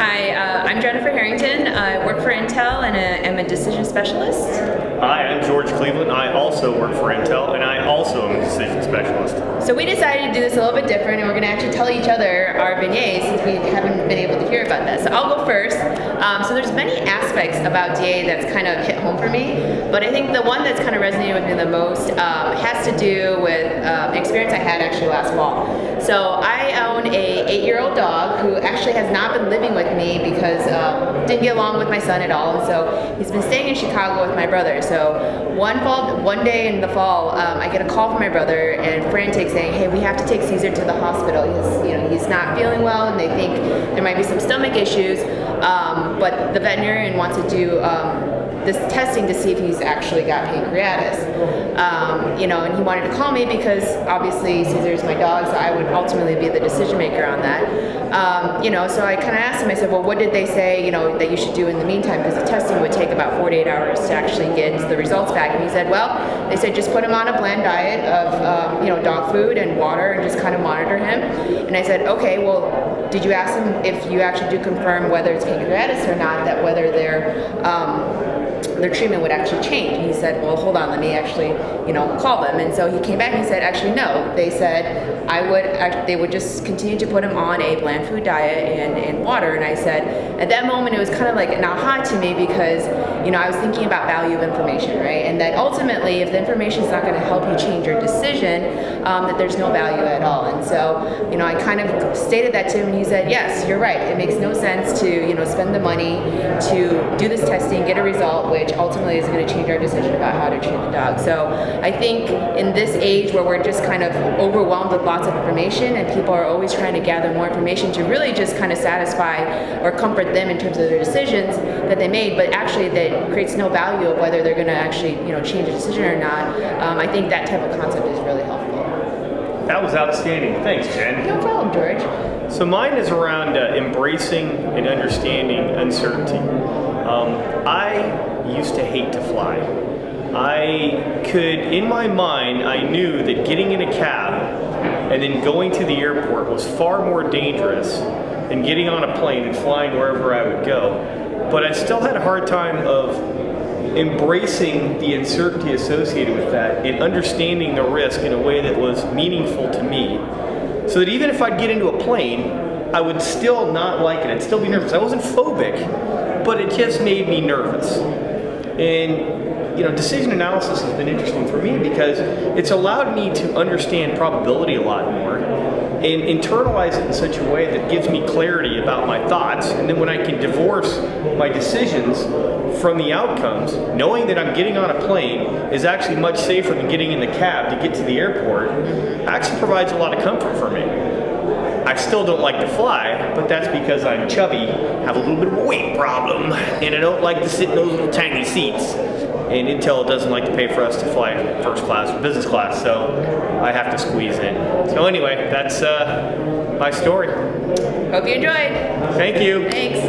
Hi, I'm Jennifer Herrington. I work for Intel and am a decision specialist. Hi, I'm George Cleveland. I also work for Intel, and I also am a decision specialist. So we decided to do this a little bit different, and we're going to actually tell each other our beignets since we haven't been able to hear about that. So I'll go first. So there's many aspects about DAAG that's kind of hit home for me, but I think the one that's kind of resonated with me the most has to do with an experience I had actually last fall. So I own a 8-year-old dog who actually has not been living with me because didn't get along with my son at all, and so he's been staying in Chicago with my brother. So one day in the fall, I get a call from my brother and frantic saying, "Hey, we have to take Caesar to the hospital. He's not feeling well, and they think there might be some stomach issues, but the veterinarian wants to do this testing to see if he's actually got pancreatitis." And he wanted to call me because obviously Caesar's my dog, so I would ultimately be the decision maker on that. So I kind of asked him, I said, well, what did they say, that you should do in the meantime? Because the testing would take about 48 hours to actually get the results back. And he said, well, they said just put him on a bland diet of, dog food and water and just kind of monitor him. And I said, okay, well, did you ask him if you actually do confirm whether it's pancreatitis or not, that whether their treatment would actually change? And he said, well, hold on, let me actually, call them. And so he came back and he said, actually, no. They said they would just continue to put him on a bland food diet and water. And I said, at that moment, it was kind of like an aha to me because, I was thinking about value of information, right? And that ultimately, if the information is not going to help you change your decision, that there's no value at all. And so, I kind of stated that to him, and he said, yes, you're right. It makes no sense to, spend the money to do this testing, get a result, which ultimately is going to change our decision about how to treat the dog. So I think in this age where we're just kind of overwhelmed with lots of information and people are always trying to gather more information to really just kind of satisfy or comfort them in terms of their decisions that they made, but actually that creates no value of whether they're going to actually change a decision or not. I think that type of concept is really helpful. That was outstanding. Thanks, Jen. No problem, George. So mine is around embracing and understanding uncertainty. I used to hate to fly. In my mind, I knew that getting in a cab and then going to the airport was far more dangerous than getting on a plane and flying wherever I would go. But I still had a hard time of embracing the uncertainty associated with that and understanding the risk in a way that was meaningful to me. So that even if I'd get into a plane, I would still not like it. I'd still be nervous. I wasn't phobic, but it just made me nervous. And decision analysis has been interesting for me because it's allowed me to understand probability a lot more and internalize it in such a way that gives me clarity about my thoughts. And then when I can divorce my decisions from the outcomes, knowing that I'm getting on a plane is actually much safer than getting in the cab to get to the airport, actually provides a lot of comfort for me. I still don't like to fly, but that's because I'm chubby, have a little bit of a weight problem, and I don't like to sit in those little tiny seats. And Intel doesn't like to pay for us to fly first class or business class, so I have to squeeze in. So anyway, that's my story. Hope you enjoyed. Thank you. Thanks.